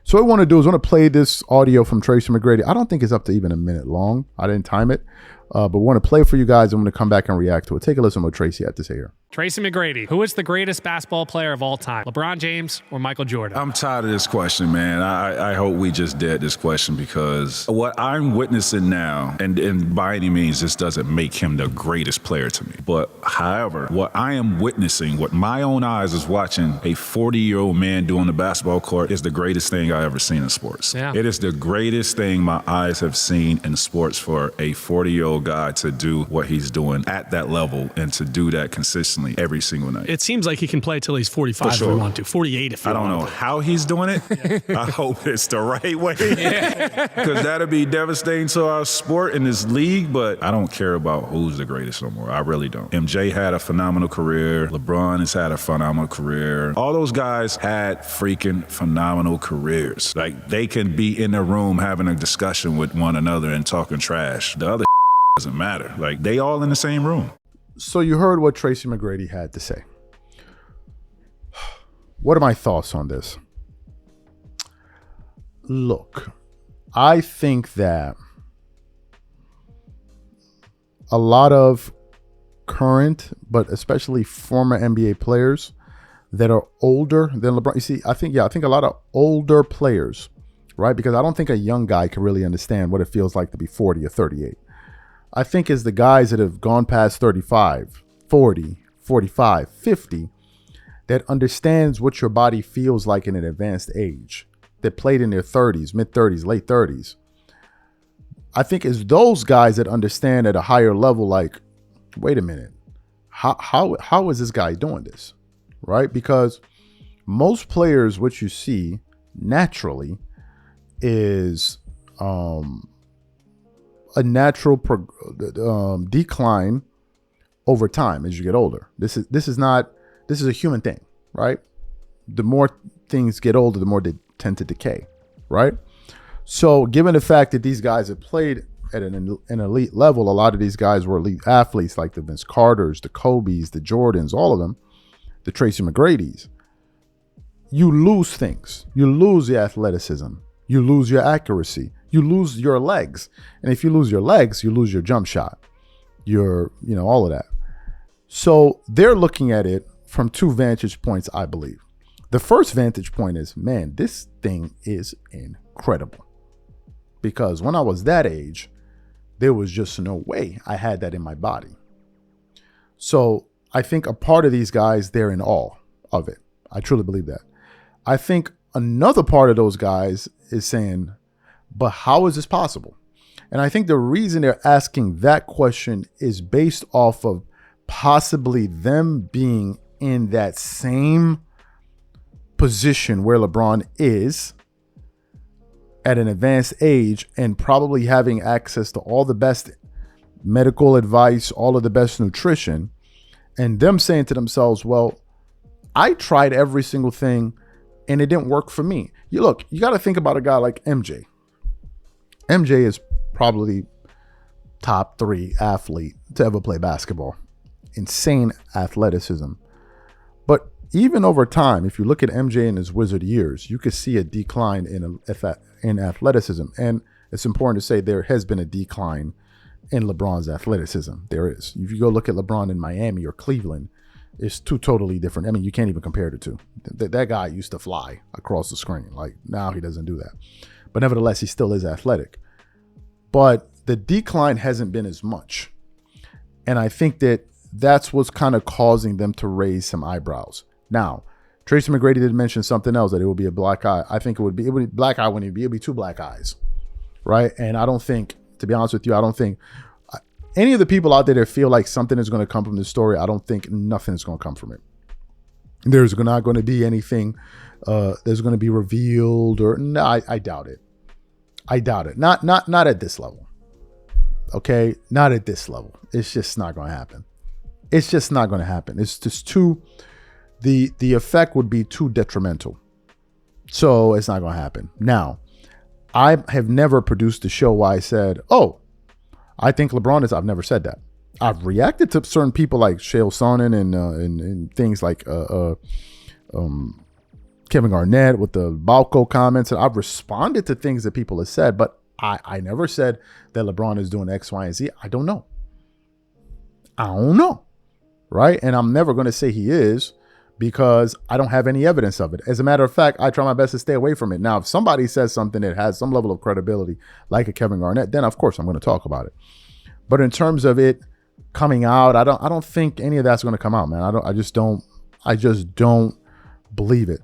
So what I want to do is I want to play this audio from Tracy McGrady. I don't think it's up to even a minute long. I didn't time it. But we want to play it for you guys. I'm going to come back and react to it. Take a listen to what Tracy had to say here. Tracy McGrady, who is the greatest basketball player of all time? LeBron James or Michael Jordan? I'm tired of this question, man. I hope we just dead this question because what I'm witnessing now, and by any means, this doesn't make him the greatest player to me. But however, what I am witnessing, what my own eyes is watching a 40-year-old man do on the basketball court is the greatest thing I ever seen in sports. Yeah. It is the greatest thing my eyes have seen in sports for a 40-year-old guy to do what he's doing at that level and to do that consistently every single night. It seems like he can play till he's 45 if he want to, 48 if he I don't know how he's doing it. I hope it's the right way because that'll be devastating to our sport in this league, but I don't care about who's the greatest no more. I really don't. MJ had a phenomenal career. LeBron has had a phenomenal career. All those guys had freaking phenomenal careers. Like, they can be in a room having a discussion with one another and talking trash. The other doesn't matter. Like, they all in the same room. So you heard what Tracy McGrady had to say. What are my thoughts on this? Look, I think that a lot of current, but especially former NBA players that are older than LeBron. You see, I think a lot of older players, right? Because I don't think a young guy can really understand what it feels like to be 40 or 38. I think it's the guys that have gone past 35, 40, 45, 50 that understands what your body feels like in an advanced age, that played in their 30s, mid 30s, late 30s. I think it's those guys that understand at a higher level, like, wait a minute, how is this guy doing this, right? Because most players, what you see naturally is a natural decline over time as you get older. This is a human thing, right? The more things get older, the more they tend to decay, right? So given the fact that these guys have played at an elite level, a lot of these guys were elite athletes like the Vince Carters, the Kobes, the Jordans, all of them, the Tracy McGradys. You lose things. You lose the athleticism. You lose your accuracy. You lose your legs. And if you lose your legs, you lose your jump shot, all of that. So they're looking at it from two vantage points, I believe. The first vantage point is, man, this thing is incredible. Because when I was that age, there was just no way I had that in my body. So I think a part of these guys, they're in awe of it. I truly believe that. I think another part of those guys is saying, but how is this possible? And I think the reason they're asking that question is based off of possibly them being in that same position where LeBron is at an advanced age and probably having access to all the best medical advice, all of the best nutrition, and them saying to themselves, well, I tried every single thing and it didn't work for me. You got to think about a guy like MJ. MJ is probably top 3 athlete to ever play basketball. Insane athleticism. But even over time, if you look at MJ in his Wizard years, you could see a decline in athleticism. And it's important to say there has been a decline in LeBron's athleticism. There is. If you go look at LeBron in Miami or Cleveland, it's two totally different. I mean, you can't even compare the two. That guy used to fly across the screen. Like, now he doesn't do that. But nevertheless, he still is athletic. But the decline hasn't been as much. And I think that's what's kind of causing them to raise some eyebrows. Now, Tracy McGrady did mention something else, that it would be a black eye. I think it would be black eye when it would be 2 black eyes, right? And I don't think, to be honest with you, I don't think any of the people out there that feel like something is going to come from this story, I don't think nothing is going to come from it. There's not going to be anything that's going to be revealed, or no, I doubt it. I doubt it. Not at this level. Okay, not at this level. It's just not going to happen. It's just not going to happen. It's just too. The effect would be too detrimental. So it's not going to happen. Now, I have never produced a show where I said, oh, I think LeBron is. I've never said that. I've reacted to certain people like Chael Sonnen and things like Kevin Garnett with the Balco comments, and I've responded to things that people have said, but I never said that LeBron is doing X, Y, and Z. I don't know. Right? And I'm never going to say he is because I don't have any evidence of it. As a matter of fact, I try my best to stay away from it. Now, if somebody says something that has some level of credibility, like a Kevin Garnett, then of course I'm going to talk about it. But in terms of it coming out, I don't think any of that's going to come out, man. I just don't believe it.